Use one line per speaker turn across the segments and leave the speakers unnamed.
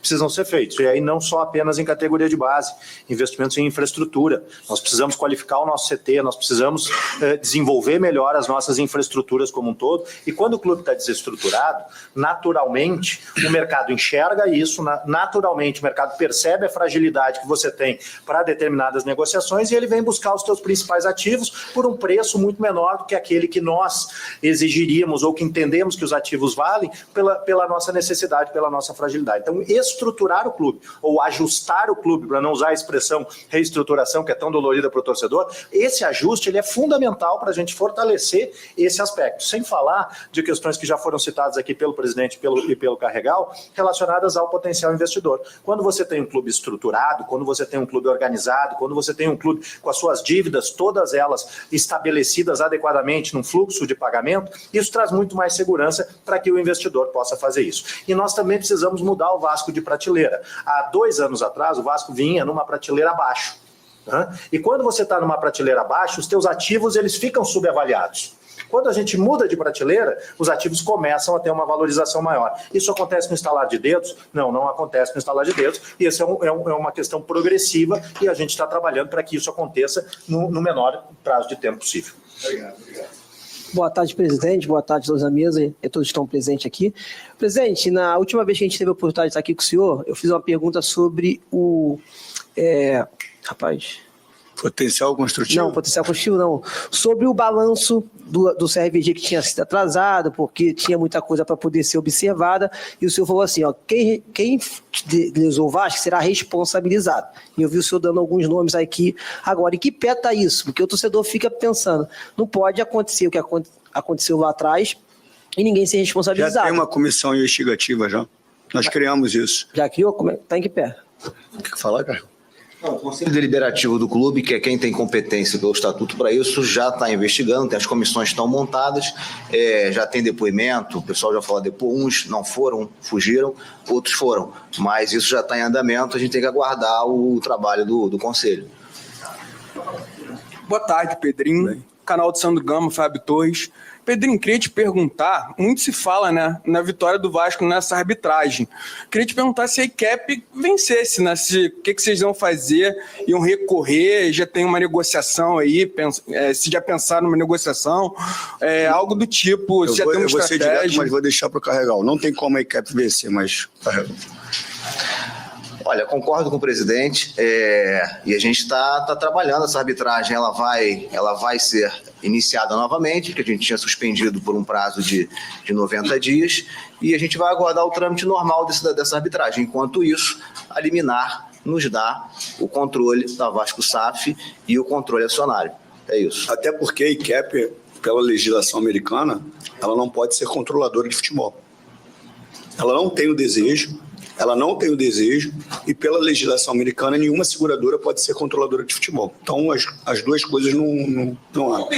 precisam ser feitos. E aí não só apenas em categoria de base, investimentos em infraestrutura. Nós precisamos qualificar o nosso CT, nós precisamos desenvolver melhor as nossas infraestruturas como um todo. E quando o clube está desestruturado, naturalmente o mercado enxerga isso, naturalmente o mercado percebe a fragilidade que você tem para determinadas negociações e ele vem buscar os seus principais ativos por um preço muito menor do que aquele que nós exigiríamos ou que entendemos que os ativos valem pela nossa necessidade, pela nossa fragilidade. Então, estruturar o clube, ou ajustar o clube, para não usar a expressão reestruturação, que é tão dolorida para o torcedor, esse ajuste ele é fundamental para a gente fortalecer esse aspecto, sem falar de questões que já foram citadas aqui pelo presidente e pelo Carregal, relacionadas ao potencial investidor. Quando você tem um clube estruturado, quando você tem um clube organizado, quando você tem um clube com as suas dívidas, todas elas estabelecidas adequadamente num fluxo de pagamento, isso traz muito mais segurança para que o investidor possa fazer isso. E nós também precisamos mudar o Vasco de prateleira. Há 2 anos atrás, o Vasco vinha numa prateleira abaixo. E quando você está numa prateleira abaixo, os teus ativos eles ficam subavaliados. Quando a gente muda de prateleira, os ativos começam a ter uma valorização maior. Isso acontece no estalar de dedos? Não, não acontece no estalar de dedos. E isso é uma questão progressiva e a gente está trabalhando para que isso aconteça no menor prazo de tempo possível.
Obrigado.
Boa tarde, presidente. Boa tarde a todos da mesa e todos que estão presentes aqui. Presidente, na última vez que a gente teve a oportunidade de estar aqui com o senhor, eu fiz uma pergunta sobre o...
Potencial construtivo?
Não, potencial construtivo não. Sobre o balanço do CRVG que tinha sido atrasado, porque tinha muita coisa para poder ser observada, e o senhor falou assim, ó, quem lesou o Vasco será responsabilizado. E eu vi o senhor dando alguns nomes aqui agora. E que pé está isso? Porque o torcedor fica pensando, não pode acontecer o que aconteceu lá atrás e ninguém ser responsabilizado.
Já tem uma comissão investigativa já. Nós criamos isso.
Já criou? Está em que pé?
Quer falar, cara?
Não, o Conselho Deliberativo do clube, que é quem tem competência pelo estatuto para isso, já está investigando, as comissões estão montadas, já tem depoimento, o pessoal já falou, uns não foram, fugiram, outros foram, mas isso já está em andamento, a gente tem que aguardar o trabalho do Conselho.
Boa tarde, Pedrinho.
Bem.
Canal de Sandro Gama, Fábio Torres. Pedrinho, queria te perguntar, muito se fala, né, na vitória do Vasco nessa arbitragem. Queria te perguntar se a ICAP vencesse, né, o que vocês vão fazer, iam recorrer, já tem uma negociação aí, se já pensaram numa negociação, algo do tipo, se já tem uma
eu vou ser
estratégia.
direto, mas vou deixar para o Carregal. Não tem como a ICAP vencer, mas...
Olha, concordo com o presidente, e a gente está trabalhando essa arbitragem, ela vai ser iniciada novamente, que a gente tinha suspendido por um prazo de 90 dias, e a gente vai aguardar o trâmite normal dessa arbitragem. Enquanto isso, a liminar nos dá o controle da Vasco SAF e o controle acionário. É isso.
Até porque a ICAP, pela legislação americana, ela não pode ser controladora de futebol. Ela não tem o desejo, e pela legislação americana, nenhuma seguradora pode ser controladora de futebol. Então, as duas coisas não há.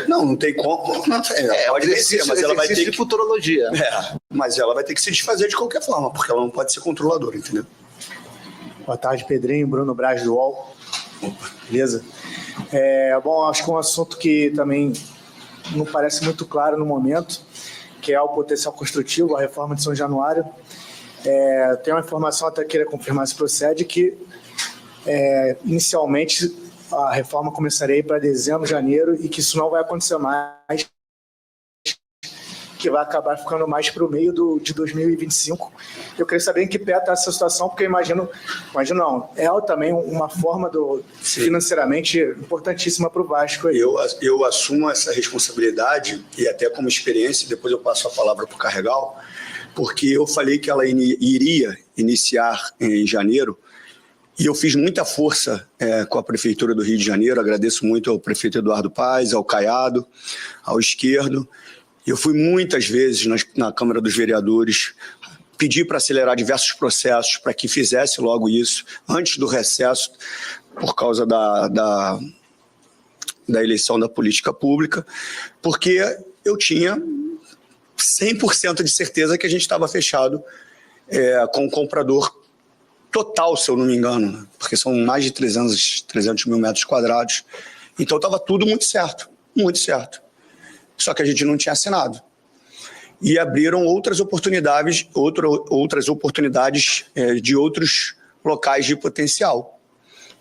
Não tem como. Pode vencer, mas ela vai ter
de futurologia.
Mas ela vai ter que se desfazer de qualquer forma, porque ela não pode ser controladora, entendeu?
Boa tarde, Pedrinho. Bruno Braz do UOL. Beleza? Bom, acho que é um assunto que também não parece muito claro no momento, que é o potencial construtivo, a reforma de São Januário. Tem uma informação, até queria confirmar se procede, que inicialmente a reforma começaria para dezembro, janeiro, e que isso não vai acontecer mais, que vai acabar ficando mais para o meio de 2025. Eu queria saber em que pé está essa situação, porque imagino não, também uma forma financeiramente importantíssima para o Vasco. Aí.
Eu assumo essa responsabilidade, e até como experiência, depois eu passo a palavra para o Carregal, porque eu falei que ela iria iniciar em janeiro, e eu fiz muita força com a Prefeitura do Rio de Janeiro, agradeço muito ao prefeito Eduardo Paes, ao Caiado, ao Esquerdo. Eu fui muitas vezes na Câmara dos Vereadores, pedi para acelerar diversos processos, para que fizesse logo isso, antes do recesso, por causa da eleição da política pública, porque eu tinha 100% de certeza que a gente estava fechado com um comprador total, se eu não me engano, porque são mais de 300 mil metros quadrados. Então estava tudo muito certo, muito certo. Só que a gente não tinha assinado. e abriram outras oportunidades de outros locais de potencial.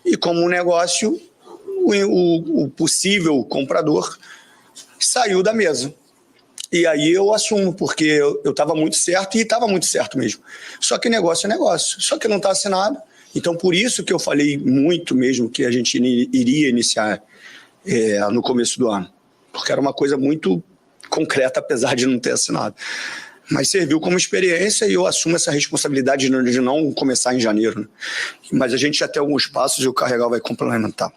E como um negócio, o possível comprador saiu da mesa. E aí eu assumo, porque eu estava muito certo, e estava muito certo mesmo. Só que negócio é negócio, só que não está assinado. Então, por isso que eu falei muito mesmo que a gente iria iniciar no começo do ano. Porque era uma coisa muito concreta, apesar de não ter assinado. Mas serviu como experiência e eu assumo essa responsabilidade de não começar em janeiro. Né? Mas a gente já tem alguns passos e o Carregal vai complementar.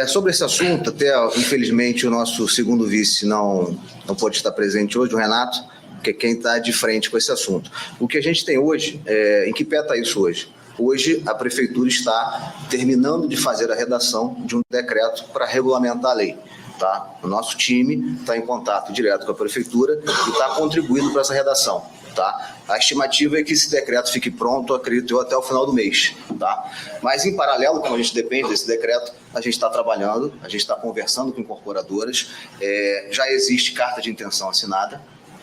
Sobre esse assunto, até infelizmente o nosso segundo vice não pode estar presente hoje, o Renato, que é quem está de frente com esse assunto. O que a gente tem hoje, em que pé está isso hoje? Hoje a Prefeitura está terminando de fazer a redação de um decreto para regulamentar a lei. Tá? O nosso time está em contato direto com a Prefeitura e está contribuindo para essa redação. Tá? A estimativa é que esse decreto fique pronto, acredito eu, até o final do mês. Tá? Mas, em paralelo, como a gente depende desse decreto, a gente está trabalhando, a gente está conversando com incorporadoras, já existe carta de intenção assinada.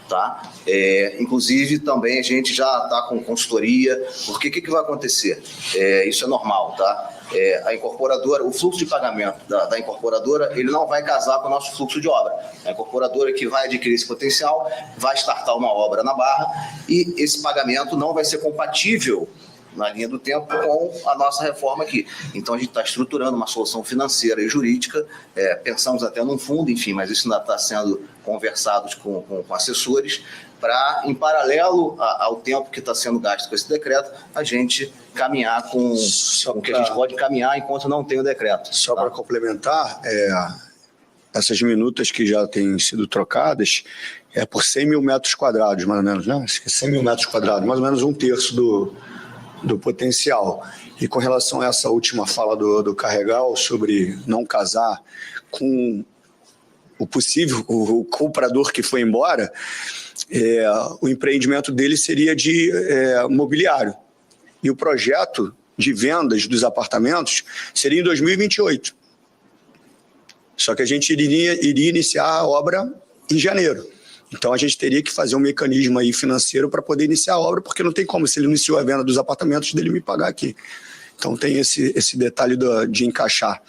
Tá? Inclusive, também a gente já está com consultoria, porque o que vai acontecer? Isso é normal, tá? A incorporadora, o fluxo de pagamento da incorporadora, ele não vai casar com o nosso fluxo de obra. A incorporadora que vai adquirir esse potencial vai startar uma obra na Barra e esse pagamento não vai ser compatível na linha do tempo com a nossa reforma aqui. Então, a gente está estruturando uma solução financeira e jurídica, pensamos até num fundo, enfim, mas isso ainda está sendo conversado com assessores, para, em paralelo ao tempo que está sendo gasto com esse decreto, a gente caminhar com o que a gente pode caminhar enquanto não tem o decreto.
Só para complementar, essas minutas que já têm sido trocadas por 100 mil metros quadrados, mais ou menos, né? 100 mil metros quadrados, mais ou menos um terço do potencial. E com relação a essa última fala do Carregal sobre não casar com o possível, o comprador que foi embora, o empreendimento dele seria de mobiliário. E o projeto de vendas dos apartamentos seria em 2028. Só que a gente iria iniciar a obra em janeiro. Então, a gente teria que fazer um mecanismo aí financeiro para poder iniciar a obra, porque não tem como, se ele iniciou a venda dos apartamentos, dele me pagar aqui. Então, tem esse detalhe de encaixar.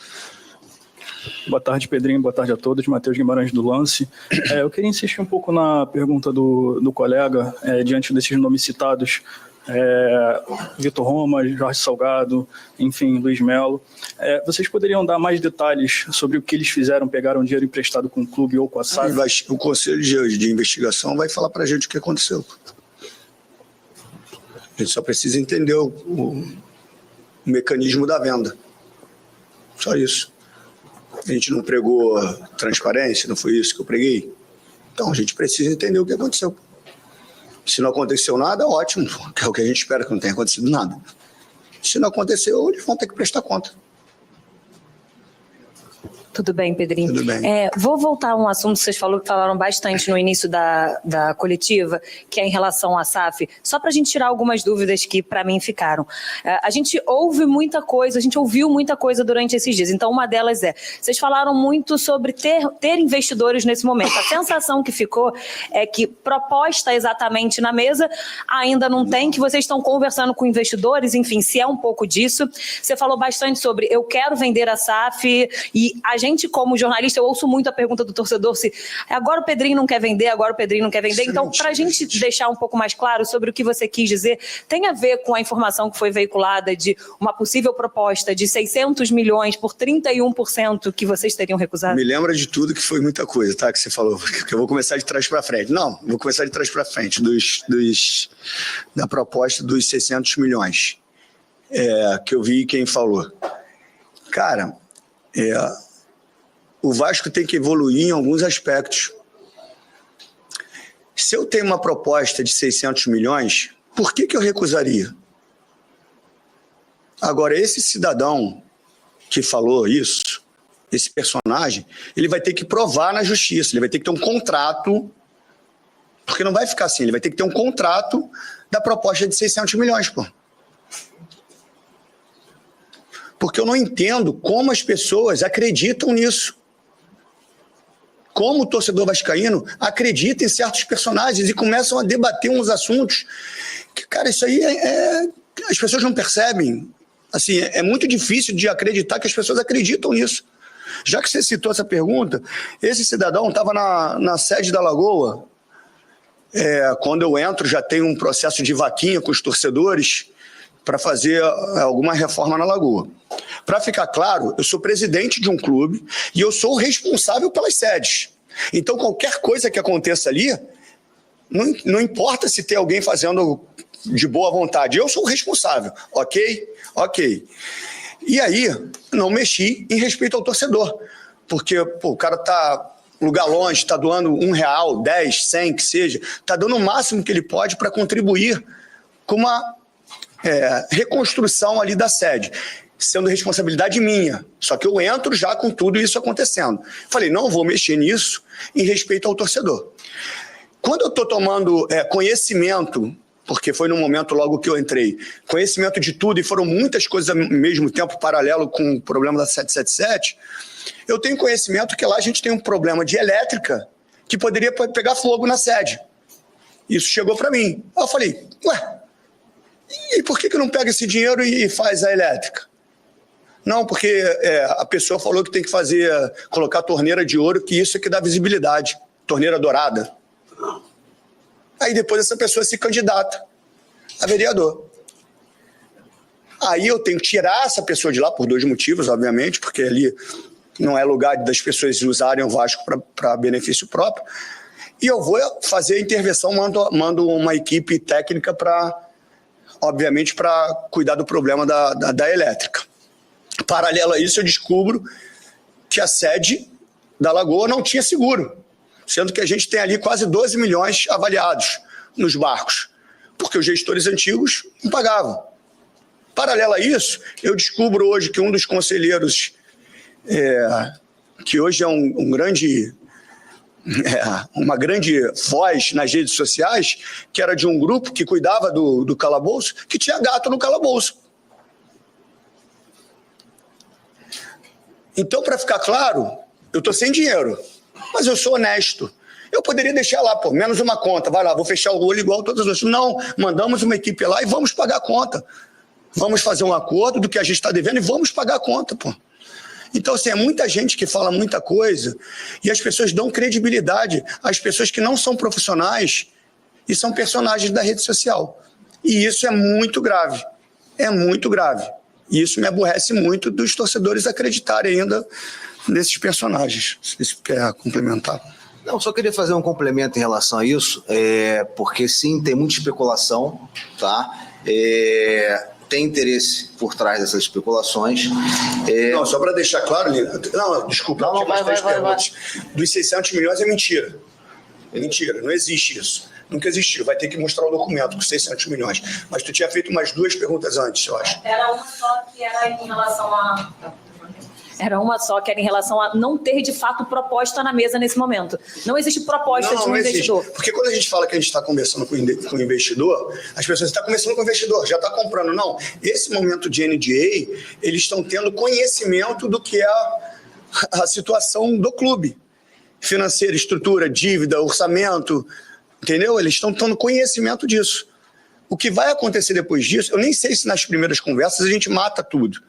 Boa tarde, Pedrinho. Boa tarde a todos. Matheus Guimarães do Lance. Eu queria insistir um pouco na pergunta do colega, diante desses nomes citados, Vitor Roma, Jorge Salgado, enfim, Luiz Melo. Vocês poderiam dar mais detalhes sobre o que eles fizeram? Pegaram dinheiro emprestado com o clube ou com a SAF?
O Conselho de Investigação vai falar para a gente o que aconteceu. A gente só precisa entender o mecanismo da venda. Só isso. A gente não pregou transparência, não foi isso que eu preguei? Então, a gente precisa entender o que aconteceu. Se não aconteceu nada, ótimo, que é o que a gente espera, que não tenha acontecido nada. Se não aconteceu, eles vão ter que prestar conta.
Tudo bem, Pedrinho?
Tudo bem.
Vou voltar a um assunto que vocês falaram bastante no início da coletiva, que é em relação à SAF, só para a gente tirar algumas dúvidas que para mim ficaram. A gente ouviu muita coisa durante esses dias, então uma delas vocês falaram muito sobre ter investidores nesse momento. A sensação que ficou é que proposta exatamente na mesa ainda não tem, que vocês estão conversando com investidores, enfim, se é um pouco disso. Você falou bastante sobre eu quero vender a SAF e a gente, como jornalista, eu ouço muito a pergunta do torcedor se agora o Pedrinho não quer vender, agora o Pedrinho não quer vender. Então, para a gente deixar um pouco mais claro sobre o que você quis dizer, tem a ver com a informação que foi veiculada de uma possível proposta de 600 milhões por 31% que vocês teriam recusado?
Me lembra de tudo, que foi muita coisa, tá? Que você falou, que eu vou começar de trás para frente. Não, vou começar de trás para frente, da proposta dos 600 milhões, que eu vi quem falou. Cara, o Vasco tem que evoluir em alguns aspectos. Se eu tenho uma proposta de 600 milhões, por que eu recusaria? Agora, esse cidadão que falou isso, esse personagem, ele vai ter que provar na justiça, ele vai ter que ter um contrato, porque não vai ficar assim, ele vai ter que ter um contrato da proposta de 600 milhões, pô. Porque eu não entendo como as pessoas acreditam nisso. como o torcedor vascaíno acredita em certos personagens e começam a debater uns assuntos que, cara, isso aí as pessoas não percebem. Assim, é muito difícil de acreditar que as pessoas acreditam nisso. Já que você citou essa pergunta, esse cidadão estava na sede da Lagoa. Quando eu entro, já tem um processo de vaquinha com os torcedores para fazer alguma reforma na Lagoa. Para ficar claro, eu sou presidente de um clube e eu sou o responsável pelas sedes. Então, qualquer coisa que aconteça ali, não importa se tem alguém fazendo de boa vontade, eu sou o responsável, ok? Ok. E aí, não mexi em respeito ao torcedor, porque o cara está em lugar longe, está doando R$1, 10, 100, que seja, está dando o máximo que ele pode para contribuir com uma reconstrução ali da sede, sendo responsabilidade minha. Só que eu entro já com tudo isso acontecendo. Falei, não vou mexer nisso em respeito ao torcedor. Quando eu estou tomando conhecimento, porque foi no momento logo que eu entrei, conhecimento de tudo, e foram muitas coisas ao mesmo tempo, paralelo com o problema da 777, eu tenho conhecimento que lá a gente tem um problema de elétrica que poderia pegar fogo na sede. Isso chegou para mim. Aí eu falei, ué, e por que não pega esse dinheiro e faz a elétrica? Não, porque a pessoa falou que tem que colocar torneira de ouro, que isso é que dá visibilidade, torneira dourada. Aí depois essa pessoa se candidata a vereador. Aí eu tenho que tirar essa pessoa de lá por 2 motivos, obviamente, porque ali não é lugar das pessoas usarem o Vasco para benefício próprio. E eu vou fazer a intervenção, mando uma equipe técnica obviamente, para cuidar do problema da elétrica. Paralelo a isso, eu descubro que a sede da Lagoa não tinha seguro, sendo que a gente tem ali quase 12 milhões avaliados nos barcos, porque os gestores antigos não pagavam. Paralelo a isso, eu descubro hoje que um dos conselheiros, que hoje é uma grande voz nas redes sociais, que era de um grupo que cuidava do calabouço, que tinha gato no calabouço. Então, para ficar claro, eu estou sem dinheiro, mas eu sou honesto. Eu poderia deixar lá, menos uma conta, vai lá, vou fechar o olho igual todas as outras. Não, mandamos uma equipe lá e vamos pagar a conta. Vamos fazer um acordo do que a gente está devendo e vamos pagar a conta, Então, assim, é muita gente que fala muita coisa e as pessoas dão credibilidade às pessoas que não são profissionais e são personagens da rede social. E isso é muito grave. É muito grave. E isso me aborrece muito dos torcedores acreditarem ainda nesses personagens. Se você quer complementar.
Não, só queria fazer um complemento em relação a isso, porque sim, tem muita especulação, tá? Tem interesse por trás dessas especulações.
Não, só para deixar claro, Lina. Não, desculpa,
não, vai.
Dos 600 milhões é mentira. É mentira, não existe isso. Nunca existiu. Vai ter que mostrar o documento com 600 milhões. Mas tu tinha feito umas 2 perguntas antes, eu acho.
Era uma só que era em relação a... Era uma só, que era em relação a não ter, de fato, proposta na mesa nesse momento. Não existe proposta de um investidor.
Existe. Porque quando a gente fala que a gente está conversando com o investidor, as pessoas estão conversando com o investidor, já está comprando. Não, esse momento de NDA, eles estão tendo conhecimento do que é a situação do clube. Financeira, estrutura, dívida, orçamento, entendeu? Eles estão tendo conhecimento disso. O que vai acontecer depois disso, eu nem sei se nas primeiras conversas a gente mata tudo.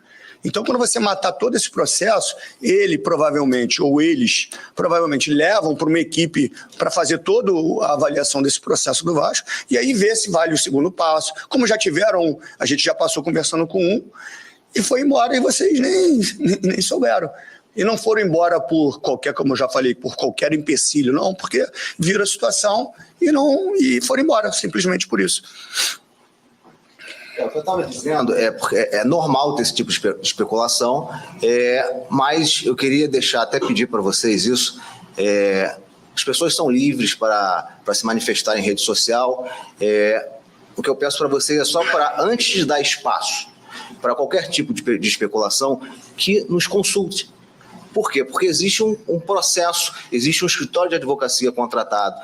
Então, quando você matar todo esse processo, ele provavelmente, ou eles provavelmente levam para uma equipe para fazer toda a avaliação desse processo do Vasco, e aí ver se vale o segundo passo. Como já tiveram, a gente já passou conversando com um, e foi embora, e vocês nem souberam. E não foram embora por qualquer, como eu já falei, por qualquer empecilho, não, porque viram a situação e foram embora, simplesmente por isso.
O que eu estava dizendo porque é normal ter esse tipo de especulação, mas eu queria até pedir para vocês isso. As pessoas são livres para se manifestar em rede social. O que eu peço para vocês é só para, antes de dar espaço para qualquer tipo de especulação, que nos consulte. Por quê? Porque existe um processo, existe um escritório de advocacia contratado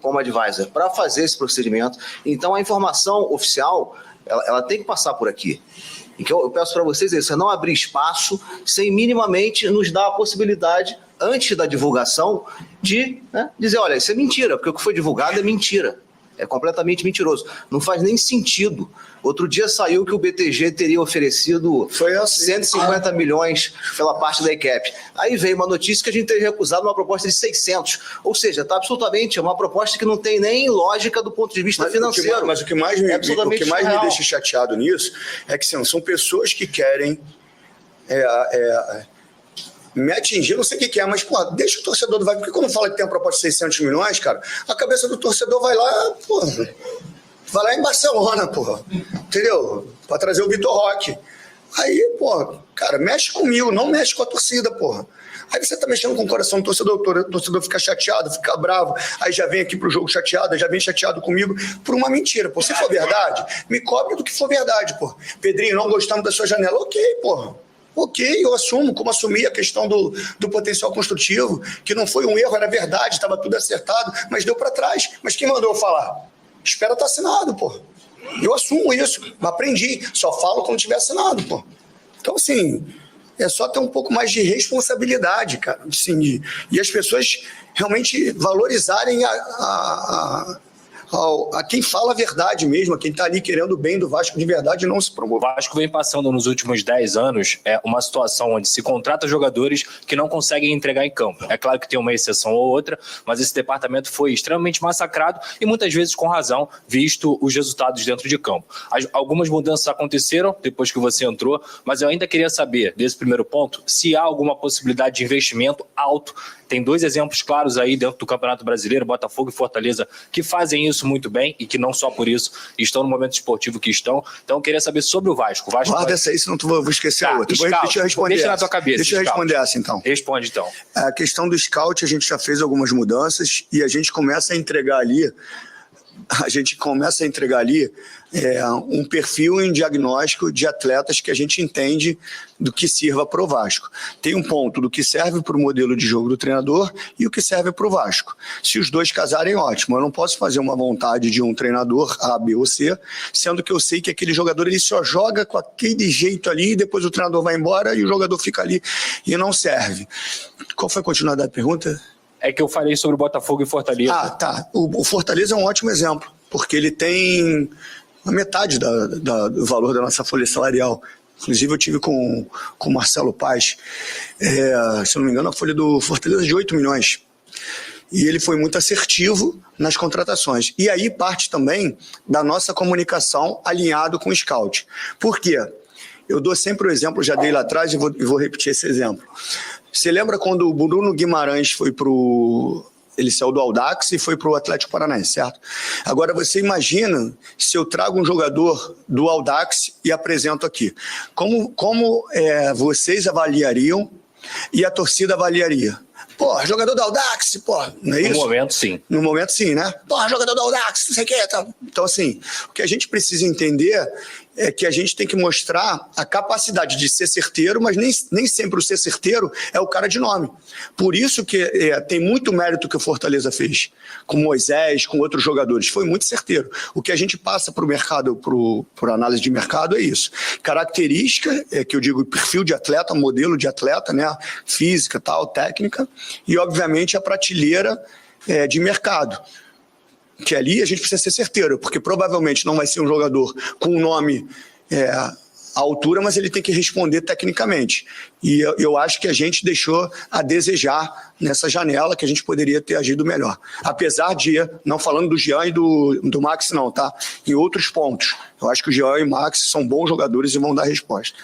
como advisor para fazer esse procedimento. Então, a informação oficial ela tem que passar por aqui. E que eu peço para vocês isso, é não abrir espaço sem minimamente nos dar a possibilidade, antes da divulgação, de dizer, olha, isso é mentira, porque o que foi divulgado é mentira. É completamente mentiroso. Não faz nem sentido. Outro dia saiu que o BTG teria oferecido 150 milhões pela parte da ECAP. Aí veio uma notícia que a gente teria recusado uma proposta de 600. Ou seja, está absolutamente uma proposta que não tem nem lógica do ponto de vista financeiro.
Mas o que mais me deixa chateado nisso é que são pessoas que querem me atingir, não sei o que é, mas, pô, deixa o torcedor do Vasco, porque quando fala que tem uma proposta de 600 milhões, cara, a cabeça do torcedor vai lá, pô, vai lá em Barcelona, pô, entendeu? Pra trazer o Vitor Roque. Aí, pô, cara, mexe comigo, não mexe com a torcida, porra. Aí você tá mexendo com o coração do torcedor, o torcedor fica chateado, fica bravo, aí já vem aqui pro jogo chateado, já vem chateado comigo por uma mentira, pô. Se for verdade, me cobre do que for verdade, pô. Pedrinho, não gostamos da sua janela, ok, porra. Ok, eu assumo, como assumi a questão do potencial construtivo, que não foi um erro, era verdade, estava tudo acertado, mas deu para trás. Mas quem mandou eu falar? Espera estar assinado, pô. Eu assumo isso, aprendi, só falo quando tiver assinado, pô. Então, assim, é só ter um pouco mais de responsabilidade, cara. Assim, e as pessoas realmente valorizarem a quem fala a verdade mesmo, a quem está ali querendo o bem do Vasco de verdade e não se promover.
O Vasco vem passando nos últimos 10 anos uma situação onde se contrata jogadores que não conseguem entregar em campo. É claro que tem uma exceção ou outra, mas esse departamento foi extremamente massacrado e muitas vezes com razão, visto os resultados dentro de campo. Algumas mudanças aconteceram depois que você entrou, mas eu ainda queria saber, desse primeiro ponto, se há alguma possibilidade de investimento alto. Tem 2 exemplos claros aí dentro do Campeonato Brasileiro, Botafogo e Fortaleza, que fazem isso muito bem e que não só por isso estão no momento esportivo que estão. Então eu queria saber sobre o Vasco.
Guarda essa aí, senão vou esquecer a outra. Deixa eu responder
deixa na tua cabeça.
Deixa eu responder essa, então.
Responde, então.
A questão do scout, a gente já fez algumas mudanças e a gente começa a entregar ali um perfil em diagnóstico de atletas que a gente entende do que sirva para o Vasco. Tem um ponto do que serve para o modelo de jogo do treinador e o que serve para o Vasco. Se os dois casarem, ótimo. Eu não posso fazer uma vontade de um treinador A, B ou C, sendo que eu sei que aquele jogador ele só joga com aquele jeito ali e depois o treinador vai embora e o jogador fica ali e não serve. Qual foi a continuidade da pergunta?
É que eu falei sobre o Botafogo e Fortaleza.
Ah, tá. O Fortaleza é um ótimo exemplo, porque ele tem a metade do valor da nossa folha salarial. Inclusive, eu tive com o Marcelo Paz, se eu não me engano, a folha do Fortaleza é de 8 milhões. E ele foi muito assertivo nas contratações. E aí parte também da nossa comunicação alinhado com o scout. Por quê? Eu dou sempre o exemplo, já dei lá atrás e vou repetir esse exemplo. Você lembra quando o Bruno Guimarães foi ele saiu do Audax e foi para o Atlético Paranaense, certo? Agora você imagina se eu trago um jogador do Audax e apresento aqui. Como vocês avaliariam e a torcida avaliaria? Pô, jogador do Audax, pô, não é isso?
No momento, sim.
No momento, sim, né? Pô, jogador do Audax, não sei o que. Tá. Então, assim, o que a gente precisa entender é que a gente tem que mostrar a capacidade de ser certeiro, mas nem sempre o ser certeiro é o cara de nome. Por isso que tem muito mérito que o Fortaleza fez com Moisés, com outros jogadores. Foi muito certeiro. O que a gente passa para o mercado, por análise de mercado, é isso. Característica, que eu digo perfil de atleta, modelo de atleta, né? Física, tal, técnica, e, obviamente, a prateleira de mercado. Que ali a gente precisa ser certeiro, porque provavelmente não vai ser um jogador com um nome à altura, mas ele tem que responder tecnicamente. E eu acho que a gente deixou a desejar nessa janela, que a gente poderia ter agido melhor. Apesar de, não falando do Jean e do Max não, tá? Em outros pontos. Eu acho que o Jean e o Max são bons jogadores e vão dar resposta.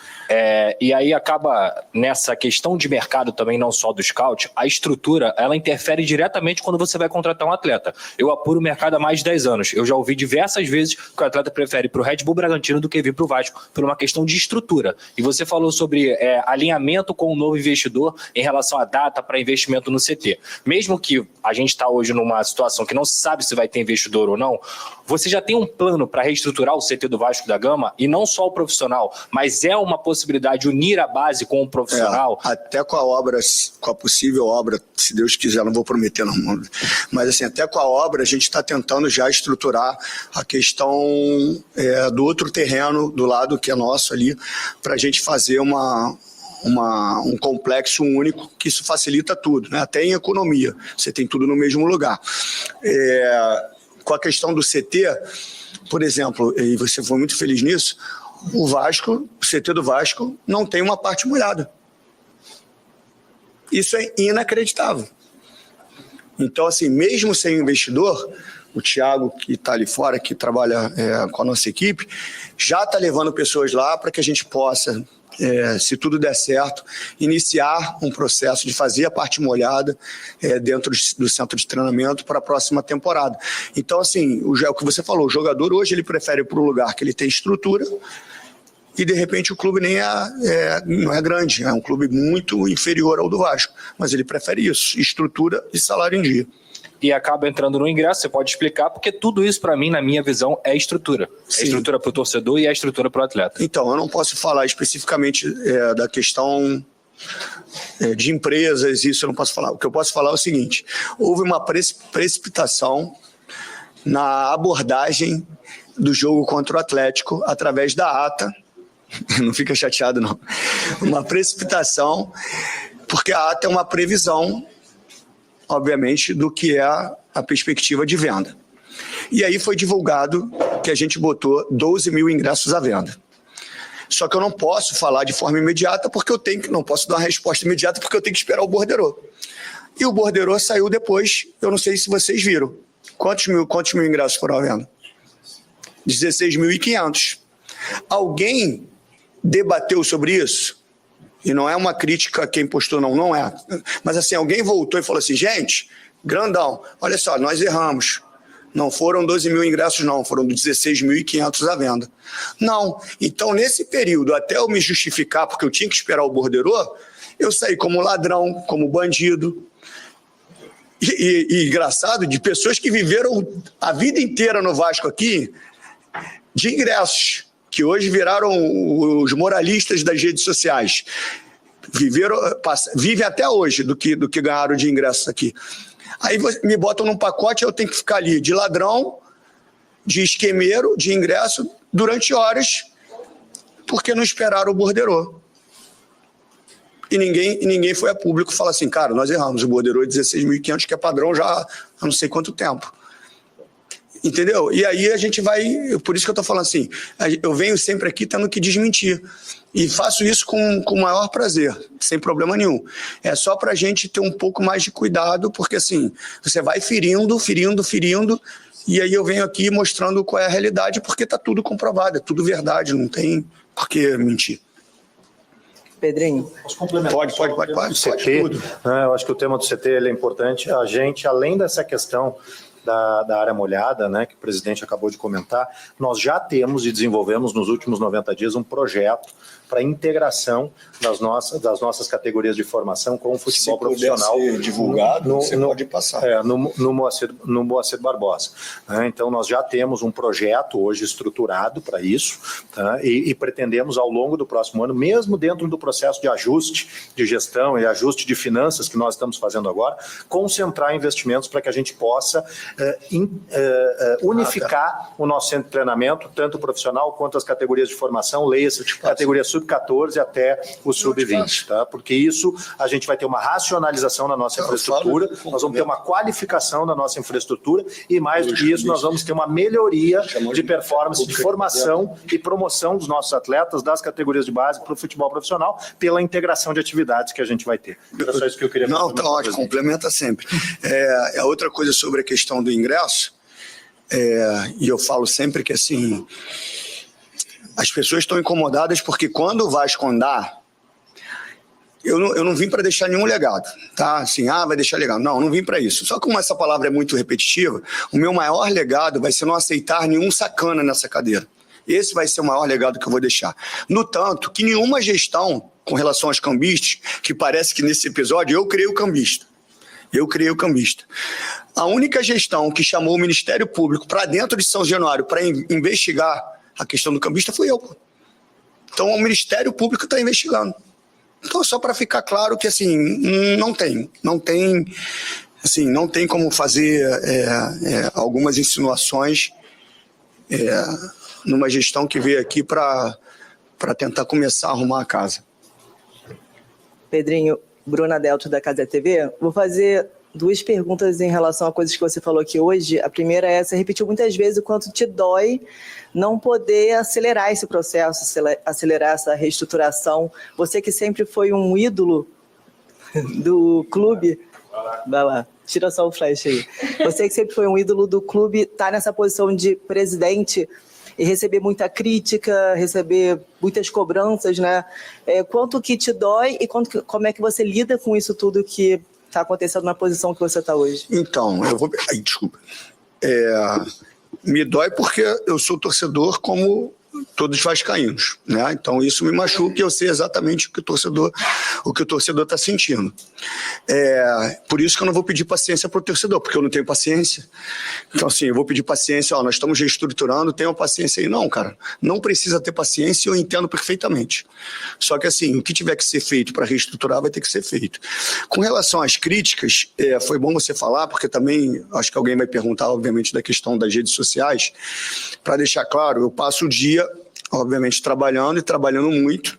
E aí acaba nessa questão de mercado também, não só do scout, a estrutura, ela interfere diretamente quando você vai contratar um atleta. Eu apuro o mercado há mais de 10 anos. Eu já ouvi diversas vezes que o atleta prefere ir para o Red Bull Bragantino do que vir para o Vasco, por uma questão de estrutura. E você falou sobre alinhamento com o novo investidor em relação à data para investimento no CT. Mesmo que a gente está hoje numa situação que não se sabe se vai ter investidor ou não, você já tem um plano para reestruturar o CT do Vasco da Gama, e não só o profissional, mas é uma possibilidade de unir a base com o profissional?
Até com a possível obra, se Deus quiser, não vou prometer não, mas assim, até com a obra a gente está tentando já estruturar a questão do outro terreno do lado que é nosso ali, para a gente fazer um complexo único, que isso facilita tudo, né? Até em economia, você tem tudo no mesmo lugar. Com a questão do CT, por exemplo, e você foi muito feliz nisso, o CT do Vasco não tem uma parte molhada. Isso é inacreditável. Então, assim, mesmo sem investidor, o Thiago, que está ali fora, que trabalha com a nossa equipe, já está levando pessoas lá para que a gente possa, se tudo der certo, iniciar um processo de fazer a parte molhada dentro do centro de treinamento para a próxima temporada. Então, assim, o que você falou, o jogador hoje ele prefere ir para um lugar que ele tem estrutura e, de repente, o clube não é grande, é um clube muito inferior ao do Vasco, mas ele prefere isso, estrutura e salário em dia.
E acaba entrando no ingresso, você pode explicar, porque tudo isso, para mim, na minha visão, é estrutura.
Sim.
É estrutura para o torcedor e é estrutura para o atleta.
Então, eu não posso falar especificamente da questão de empresas, isso eu não posso falar. O que eu posso falar é o seguinte, houve uma precipitação na abordagem do jogo contra o Atlético através da ata, não fica chateado não, uma precipitação, porque a ata é uma previsão, obviamente, do que é a perspectiva de venda. E aí foi divulgado que a gente botou 12 mil ingressos à venda. Só que eu não posso falar de forma imediata, porque não posso dar uma resposta imediata, porque eu tenho que esperar o borderô. E o borderô saiu depois, eu não sei se vocês viram. Quantos mil ingressos foram à venda? 16.500. Alguém debateu sobre isso? E não é uma crítica a quem postou, não é. Mas assim, alguém voltou e falou assim, gente, grandão, olha só, nós erramos. Não foram 12 mil ingressos, não, foram 16.500 à venda. Não. Então, nesse período, até eu me justificar, porque eu tinha que esperar o borderô, eu saí como ladrão, como bandido. E engraçado, de pessoas que viveram a vida inteira no Vasco aqui, de ingressos, que hoje viraram os moralistas das redes sociais. Vivem até hoje do que ganharam de ingressos aqui. Aí me botam num pacote, eu tenho que ficar ali de ladrão, de esquemeiro, de ingresso, durante horas, porque não esperaram o borderô. E ninguém foi a público falar assim, cara, nós erramos, o borderô é 16.500, que é padrão já há não sei quanto tempo. Entendeu? E aí a gente vai, por isso que eu estou falando assim, eu venho sempre aqui tendo que desmentir. E faço isso com o maior prazer, sem problema nenhum. É só para a gente ter um pouco mais de cuidado, porque assim, você vai ferindo, e aí eu venho aqui mostrando qual é a realidade, porque está tudo comprovado, é tudo verdade, não tem por que mentir.
Pedrinho.
Pode.
CT, eu acho que o tema do CT ele é importante. A gente, além dessa questão da área molhada, né, que o presidente acabou de comentar, nós já temos e desenvolvemos nos últimos 90 dias um projeto para integração das nossas categorias de formação com o futebol profissional.
Se divulgado, você pode passar.
No Moacir Barbosa. Então, nós já temos um projeto hoje estruturado para isso, tá? E pretendemos, ao longo do próximo ano, mesmo dentro do processo de ajuste de gestão e ajuste de finanças que nós estamos fazendo agora, concentrar investimentos para que a gente possa unificar o nosso centro de treinamento, tanto o profissional quanto as categorias de formação, leia-se categoria sub-14 até o sub-20, tá? Porque isso a gente vai ter uma racionalização na nossa infraestrutura, nós vamos ter uma qualificação da nossa infraestrutura e mais do que isso, nós vamos ter uma melhoria de performance, de formação e promoção dos nossos atletas das categorias de base para o futebol profissional pela integração de atividades que a gente vai ter. Era só isso que eu queria falar.
Não, tá ótimo, complementa sempre. Outra coisa sobre a questão do ingresso, e eu falo sempre que assim, as pessoas estão incomodadas porque quando o Vasco andar, eu não vim para deixar nenhum legado, tá? Assim, vai deixar legado. Não vim para isso. Só que como essa palavra é muito repetitiva, o meu maior legado vai ser não aceitar nenhum sacana nessa cadeira. Esse vai ser o maior legado que eu vou deixar. No tanto que nenhuma gestão com relação aos cambistas, que parece que nesse episódio eu criei o cambista. A única gestão que chamou o Ministério Público para dentro de São Januário para investigar a questão do cambista fui eu. Então o Ministério Público está investigando. Então só para ficar claro que assim, não tem como fazer algumas insinuações numa gestão que veio aqui para tentar começar a arrumar a casa.
Pedrinho, Bruna Delto da Casa TV. Vou fazer 2 perguntas em relação a coisas que você falou aqui hoje. A primeira é, você repetiu muitas vezes o quanto te dói não poder acelerar esse processo, acelerar essa reestruturação. Você que sempre foi um ídolo do clube... Vai lá, tira só o flash aí. Você que sempre foi um ídolo do clube, tá nessa posição de presidente e receber muita crítica, receber muitas cobranças, né? Quanto que te dói e como é que você lida com isso tudo que está acontecendo na posição que você está hoje?
Então, desculpa. Me dói porque eu sou torcedor como todos vascaínos, né? Então isso me machuca e eu sei exatamente o que o torcedor está sentindo. Por isso que eu não vou pedir paciência para o torcedor, porque eu não tenho paciência. Então assim, eu vou pedir paciência, nós estamos reestruturando, tenham paciência aí. Não, cara, não precisa ter paciência, eu entendo perfeitamente. Só que assim, o que tiver que ser feito para reestruturar vai ter que ser feito. Com relação às críticas, foi bom você falar, porque também acho que alguém vai perguntar, obviamente, da questão das redes sociais. Para deixar claro, eu passo o dia, obviamente, trabalhando e trabalhando muito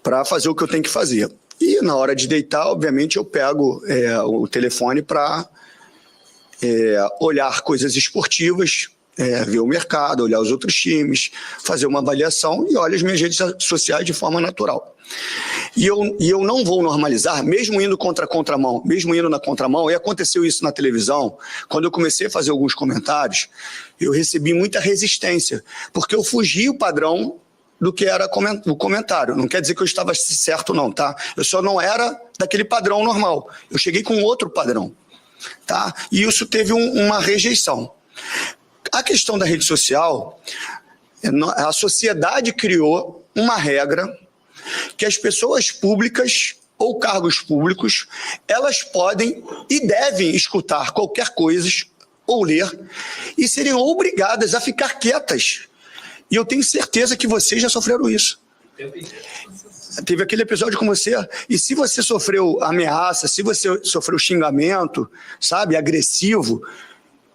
para fazer o que eu tenho que fazer. E na hora de deitar, obviamente, eu pego o telefone para olhar coisas esportivas, ver o mercado, olhar os outros times, fazer uma avaliação e olho as minhas redes sociais de forma natural. E eu não vou normalizar, mesmo indo contramão, mesmo indo na contramão, e aconteceu isso na televisão, quando eu comecei a fazer alguns comentários, eu recebi muita resistência, porque eu fugi o padrão do que era o comentário. Não quer dizer que eu estava certo não, tá? Eu só não era daquele padrão normal. Eu cheguei com outro padrão, tá? E isso teve uma rejeição. A questão da rede social, a sociedade criou uma regra que as pessoas públicas ou cargos públicos, elas podem e devem escutar qualquer coisa ou ler e seriam obrigadas a ficar quietas. E eu tenho certeza que vocês já sofreram isso. Teve aquele episódio com você, e se você sofreu ameaça, se você sofreu xingamento, sabe, agressivo,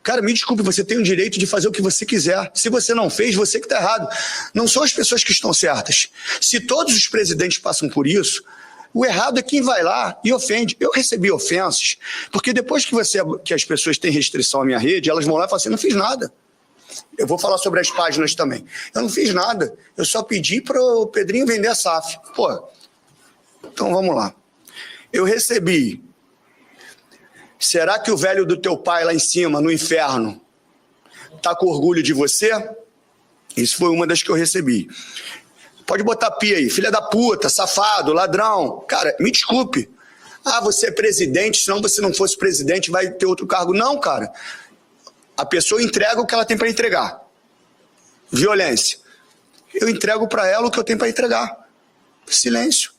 cara, me desculpe, você tem o direito de fazer o que você quiser. Se você não fez, você que está errado. Não são as pessoas que estão certas. Se todos os presidentes passam por isso, o errado é quem vai lá e ofende. Eu recebi ofensas, porque depois que as pessoas têm restrição à minha rede, elas vão lá e falam assim, não fiz nada. Eu vou falar sobre as páginas também. Eu não fiz nada. Eu só pedi para o Pedrinho vender a SAF. Pô, então vamos lá. Eu recebi... Será que o velho do teu pai lá em cima, no inferno, tá com orgulho de você? Isso foi uma das que eu recebi. Pode botar pia aí. Filha da puta, safado, ladrão. Cara, me desculpe. Ah, você é presidente, senão você não fosse presidente, vai ter outro cargo. Não, cara. A pessoa entrega o que ela tem para entregar. Violência. Eu entrego para ela o que eu tenho para entregar. Silêncio.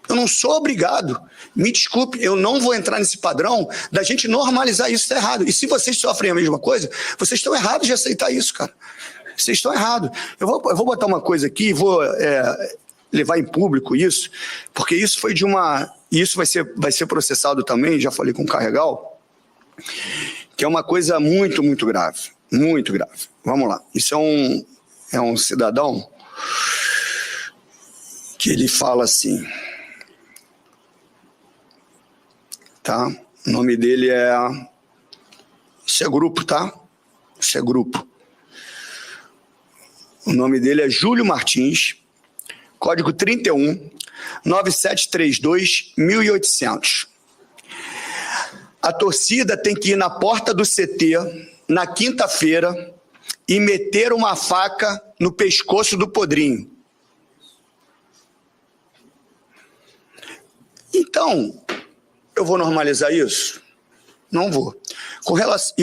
Eu não sou obrigado. Me desculpe, eu não vou entrar nesse padrão da gente normalizar isso, está errado. E se vocês sofrem a mesma coisa, vocês estão errados de aceitar isso, cara. Vocês estão errados. Eu vou botar uma coisa aqui e vou levar em público isso, porque isso foi de uma... Isso vai ser processado também, já falei com o Carregal, que é uma coisa muito, muito grave. Muito grave. Vamos lá. Isso é um cidadão que ele fala assim... Tá? O nome dele isso é grupo, tá? Isso é grupo. O nome dele é Júlio Martins, código 31-9732-1800. A torcida tem que ir na porta do CT na quinta-feira e meter uma faca no pescoço do Podrinho. Então... Eu vou normalizar isso? Não vou.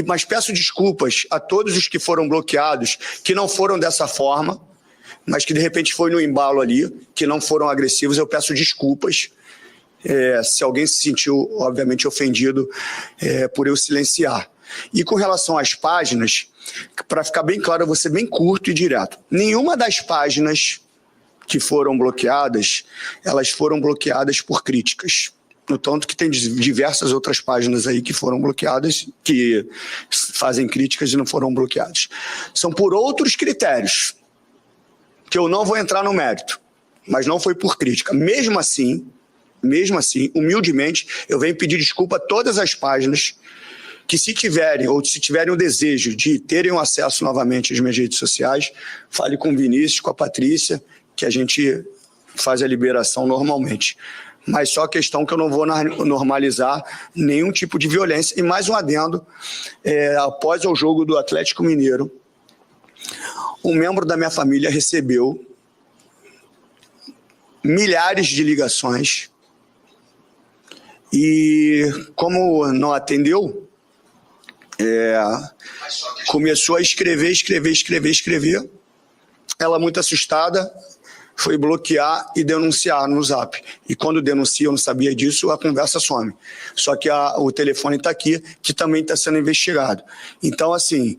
Mas peço desculpas a todos os que foram bloqueados, que não foram dessa forma, mas que de repente foi no embalo ali, que não foram agressivos. Eu peço desculpas se alguém se sentiu, obviamente, ofendido por eu silenciar. E com relação às páginas, para ficar bem claro, eu vou ser bem curto e direto. Nenhuma das páginas que foram bloqueadas, elas foram bloqueadas por críticas. No tanto que tem diversas outras páginas aí que foram bloqueadas, que fazem críticas e não foram bloqueadas. São por outros critérios, que eu não vou entrar no mérito. mas não foi por crítica. Mesmo assim, humildemente, eu venho pedir desculpa a todas as páginas que se tiverem o desejo de terem um acesso novamente às minhas redes sociais, fale com o Vinícius, com a Patrícia, que a gente faz a liberação normalmente. Mas só a questão que eu não vou normalizar nenhum tipo de violência. E mais um adendo, após o jogo do Atlético Mineiro, um membro da minha família recebeu milhares de ligações e, como não atendeu, começou a escrever. Ela, muito assustada, foi bloquear e denunciar no Zap. E quando denuncia, eu não sabia disso, a conversa some. Só que o telefone está aqui, que também está sendo investigado. Então, assim,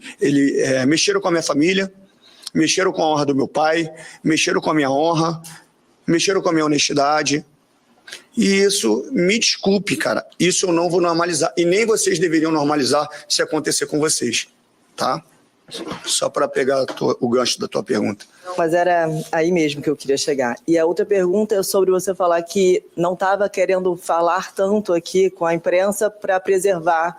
mexeram com a minha família, mexeram com a honra do meu pai, mexeram com a minha honra, mexeram com a minha honestidade. E isso, me desculpe, cara, isso eu não vou normalizar. E nem vocês deveriam normalizar se acontecer com vocês, tá? Só para pegar o gancho da tua pergunta.
Mas era aí mesmo que eu queria chegar. E a outra pergunta é sobre você falar que não estava querendo falar tanto aqui com a imprensa para preservar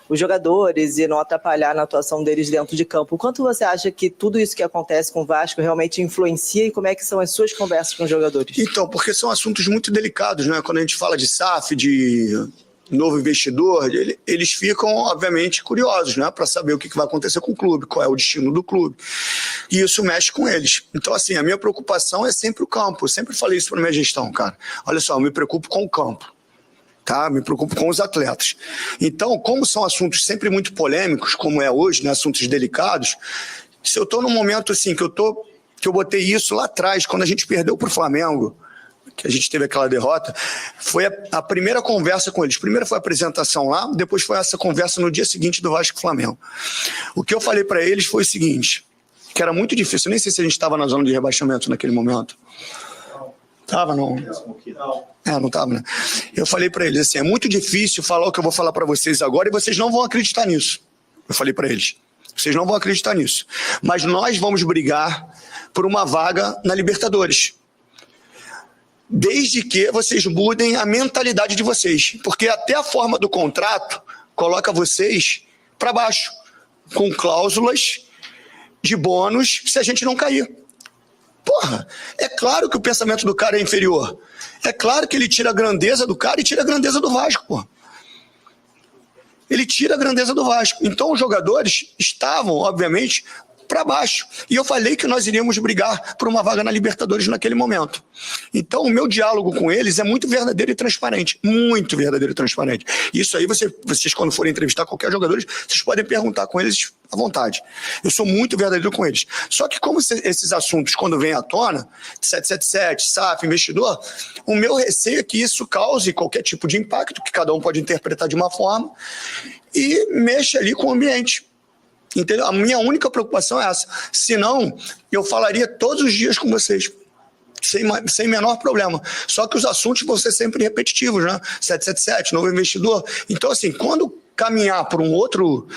os jogadores e não atrapalhar na atuação deles dentro de campo. O quanto você acha que tudo isso que acontece com o Vasco realmente influencia e como é que são as suas conversas com os jogadores?
Então, porque são assuntos muito delicados, né? Quando a gente fala de SAF, de novo investidor, eles ficam, obviamente, curiosos, né? Para saber o que vai acontecer com o clube, qual é o destino do clube. E isso mexe com eles. Então, assim, a minha preocupação é sempre o campo. Eu sempre falei isso para minha gestão, cara. Olha só, eu me preocupo com o campo. Tá? Me preocupo com os atletas. Então, como são assuntos sempre muito polêmicos, como é hoje, né, assuntos delicados, se eu estou num momento assim, que eu botei isso lá atrás, quando a gente perdeu para o Flamengo, que a gente teve aquela derrota, foi a primeira conversa com eles. Primeiro foi a apresentação lá, depois foi essa conversa no dia seguinte do Vasco e Flamengo. O que eu falei para eles foi o seguinte, que era muito difícil, eu nem sei se a gente estava na zona de rebaixamento naquele momento. Tava, não? Não tava, né? Eu falei para eles assim, é muito difícil falar o que eu vou falar para vocês agora e vocês não vão acreditar nisso. Eu falei para eles, vocês não vão acreditar nisso. Mas nós vamos brigar por uma vaga na Libertadores. Desde que vocês mudem a mentalidade de vocês. Porque até a forma do contrato coloca vocês para baixo, com cláusulas de bônus se a gente não cair. Porra, é claro que o pensamento do cara é inferior. É claro que ele tira a grandeza do cara e tira a grandeza do Vasco, porra. Ele tira a grandeza do Vasco. Então os jogadores estavam, obviamente, para baixo. E eu falei que nós iríamos brigar por uma vaga na Libertadores naquele momento. Então o meu diálogo com eles é muito verdadeiro e transparente. Muito verdadeiro e transparente. Isso aí vocês quando forem entrevistar qualquer jogador, vocês podem perguntar com eles à vontade. Eu sou muito verdadeiro com eles. Só que como esses assuntos, quando vêm à tona, 777, SAF, investidor, o meu receio é que isso cause qualquer tipo de impacto, que cada um pode interpretar de uma forma, e mexa ali com o ambiente. Entendeu? A minha única preocupação é essa. Senão, eu falaria todos os dias com vocês. Sem menor problema. Só que os assuntos vão ser sempre repetitivos, né? 777, novo investidor. Então, assim, quando caminhar para um outro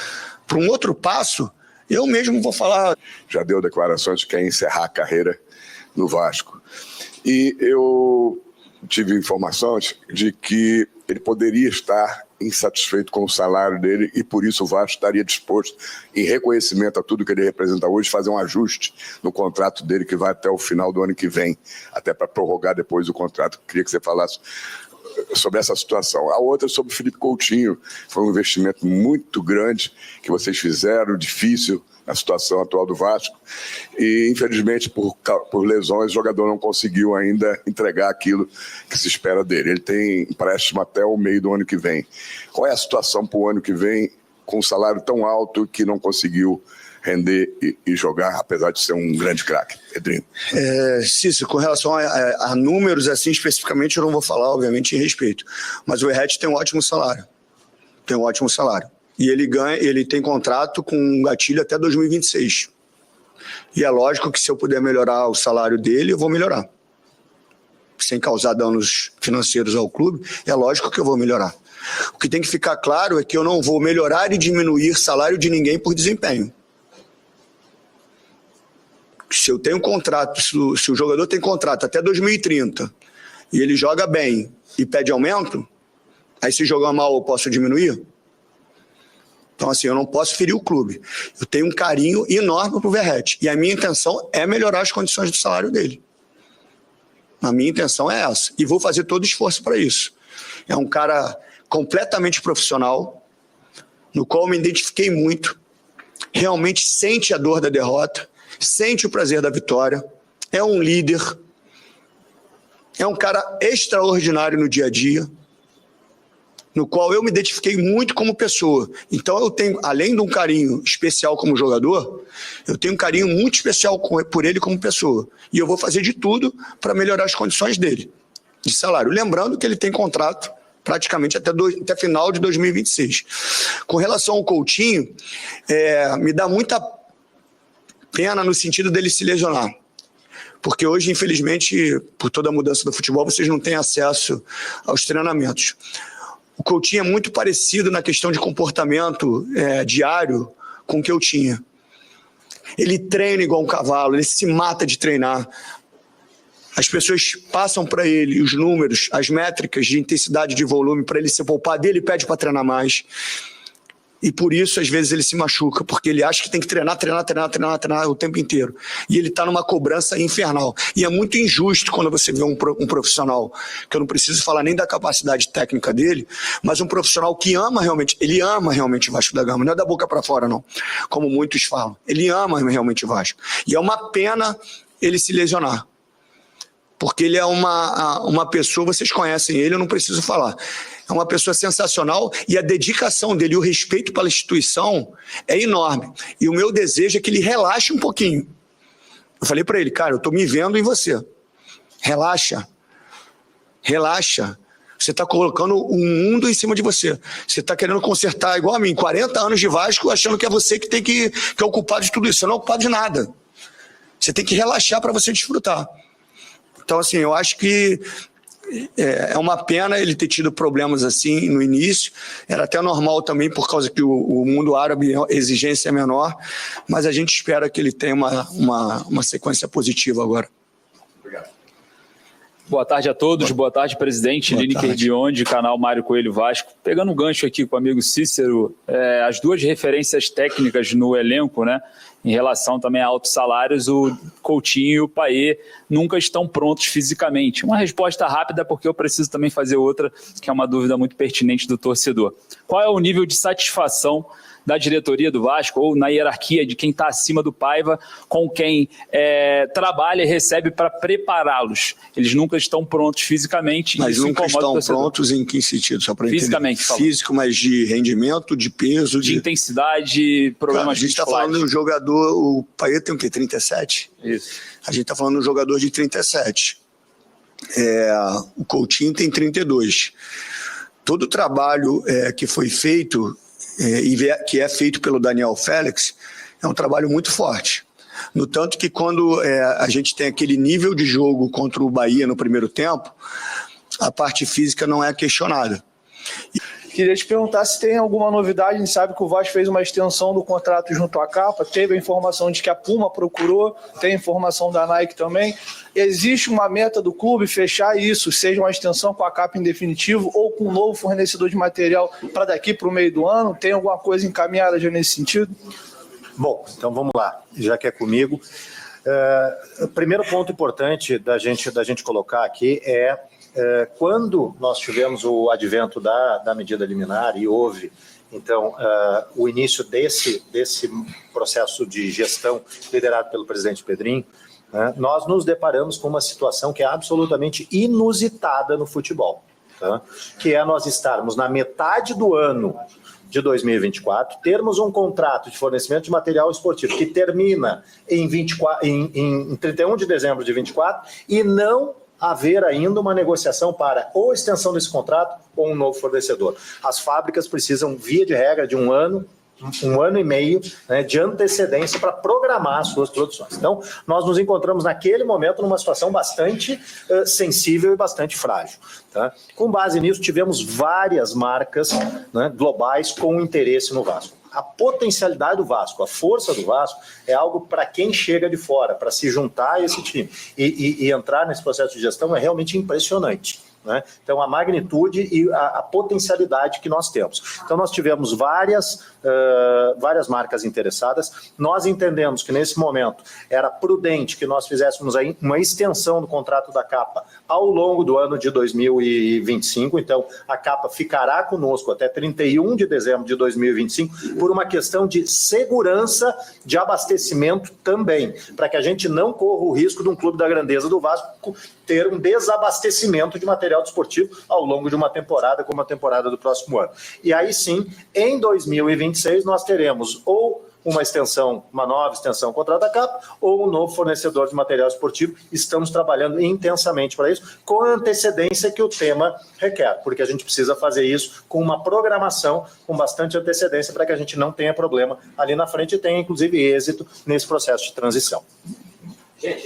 passo, eu mesmo vou falar.
Já deu declarações de que quer encerrar a carreira no Vasco. E eu tive informações de que ele poderia estar insatisfeito com o salário dele e por isso o Vasco estaria disposto, em reconhecimento a tudo que ele representa hoje, fazer um ajuste no contrato dele que vai até o final do ano que vem, até para prorrogar depois o contrato. Queria que você falasse sobre essa situação. A outra sobre o Felipe Coutinho. Foi um investimento muito grande que vocês fizeram, difícil na situação atual do Vasco, e infelizmente por lesões o jogador não conseguiu ainda entregar aquilo que se espera dele. Ele tem empréstimo até o meio do ano que vem. Qual é a situação para o ano que vem com um salário tão alto que não conseguiu render e jogar, apesar de ser um grande craque? Pedrinho.
Cícero, com relação a números assim especificamente eu não vou falar, obviamente, em respeito, mas o Erret tem um ótimo salário. E ele tem contrato com um gatilho até 2026. E é lógico que se eu puder melhorar o salário dele, eu vou melhorar. Sem causar danos financeiros ao clube, é lógico que eu vou melhorar. O que tem que ficar claro é que eu não vou melhorar e diminuir salário de ninguém por desempenho. Se eu tenho contrato, se o jogador tem contrato até 2030 e ele joga bem e pede aumento, aí se jogar mal eu posso diminuir? Então, assim, eu não posso ferir o clube. Eu tenho um carinho enorme pro Verratti. E a minha intenção é melhorar as condições do salário dele. A minha intenção é essa. E vou fazer todo o esforço para isso. É um cara completamente profissional, no qual eu me identifiquei muito. Realmente sente a dor da derrota, sente o prazer da vitória. É um líder. É um cara extraordinário no dia a dia, no qual eu me identifiquei muito como pessoa. Então eu tenho, além de um carinho especial como jogador, eu tenho um carinho muito especial por ele como pessoa. E eu vou fazer de tudo para melhorar as condições dele, de salário. Lembrando que ele tem contrato praticamente até final de 2026. Com relação ao Coutinho, me dá muita pena no sentido dele se lesionar. Porque hoje, infelizmente, por toda a mudança do futebol, vocês não têm acesso aos treinamentos. O Coutinho é muito parecido na questão de comportamento diário com o que eu tinha. Ele treina igual um cavalo, ele se mata de treinar. As pessoas passam para ele os números, as métricas de intensidade de volume para ele ser poupado, e ele pede para treinar mais. E por isso, às vezes, ele se machuca, porque ele acha que tem que treinar o tempo inteiro. E ele está numa cobrança infernal. E é muito injusto quando você vê um profissional, que eu não preciso falar nem da capacidade técnica dele, mas um profissional que ama realmente, ele ama realmente o Vasco da Gama, não é da boca para fora, não, como muitos falam. Ele ama realmente o Vasco. E é uma pena ele se lesionar. Porque ele é uma pessoa, vocês conhecem ele, eu não preciso falar. É uma pessoa sensacional e a dedicação dele, o respeito pela instituição é enorme. E o meu desejo é que ele relaxe um pouquinho. Eu falei para ele, cara, eu estou me vendo em você. Relaxa. Relaxa. Você está colocando o mundo em cima de você. Você está querendo consertar, igual a mim, 40 anos de Vasco, achando que é você que tem que é o culpado de tudo isso. Você não é o culpado de nada. Você tem que relaxar para você desfrutar. Então, assim, eu acho que é uma pena ele ter tido problemas assim no início. Era até normal também, por causa que o mundo árabe, a exigência é menor, mas a gente espera que ele tenha uma sequência positiva agora.
Obrigado. Boa tarde a todos, boa tarde, presidente. Lineker Biondi, canal Mário Coelho Vasco. Pegando um gancho aqui com o amigo Cícero, as duas referências técnicas no elenco, né? Em relação também a altos salários, o Coutinho e o Payet nunca estão prontos fisicamente. Uma resposta rápida, porque eu preciso também fazer outra, que é uma dúvida muito pertinente do torcedor. Qual é o nível de satisfação da diretoria do Vasco, ou na hierarquia de quem está acima do Paiva, com quem trabalha e recebe para prepará-los? Eles nunca estão prontos fisicamente.
Mas nunca estão prontos em que sentido? Só para entender.
Fisicamente,
físico, mas de rendimento, de peso,
de intensidade, problemas.
Cara, a gente está falando de um jogador, o Payet tem o quê? 37?
Isso.
A gente está falando de um jogador de 37. O Coutinho tem 32. Todo o trabalho que foi feito e que é feito pelo Daniel Félix é um trabalho muito forte. No tanto que quando a gente tem aquele nível de jogo contra o Bahia no primeiro tempo, a parte física não é questionada.
Queria te perguntar se tem alguma novidade. A gente sabe que o Vasco fez uma extensão do contrato junto à Capa, teve a informação de que a Puma procurou, tem a informação da Nike também. Existe uma meta do clube fechar isso, seja uma extensão com a Capa em definitivo ou com um novo fornecedor de material para daqui para o meio do ano? Tem alguma coisa encaminhada já nesse sentido?
Bom, então vamos lá, já que é comigo. O primeiro ponto importante da gente colocar aqui quando nós tivemos o advento da medida liminar e houve, então, o início desse processo de gestão liderado pelo presidente Pedrinho, nós nos deparamos com uma situação que é absolutamente inusitada no futebol, tá? Que é nós estarmos na metade do ano de 2024, termos um contrato de fornecimento de material esportivo que termina em 31 de dezembro de 24 e não haver ainda uma negociação para ou extensão desse contrato ou um novo fornecedor. As fábricas precisam, via de regra, de um ano e meio, né, de antecedência para programar as suas produções. Então, nós nos encontramos naquele momento numa situação bastante sensível e bastante frágil. Tá? Com base nisso, tivemos várias marcas, né, globais com interesse no Vasco. a potencialidade do Vasco, a força do Vasco é algo para quem chega de fora, para se juntar a esse time e entrar nesse processo de gestão é realmente impressionante. Né? Então, a magnitude e a potencialidade que nós temos. Então, nós tivemos várias marcas interessadas. Nós entendemos que, nesse momento, era prudente que nós fizéssemos aí uma extensão do contrato da Capa ao longo do ano de 2025. Então, a Capa ficará conosco até 31 de dezembro de 2025 por uma questão de segurança de abastecimento também, para que a gente não corra o risco de um clube da grandeza do Vasco ter um desabastecimento de material desportivo ao longo de uma temporada, como a temporada do próximo ano. E aí sim, em 2026, nós teremos ou uma nova extensão do contrato da Capa, ou um novo fornecedor de material esportivo. Estamos trabalhando intensamente para isso, com a antecedência que o tema requer, porque a gente precisa fazer isso com uma programação, com bastante antecedência, para que a gente não tenha problema ali na frente e tenha, inclusive, êxito nesse processo de transição.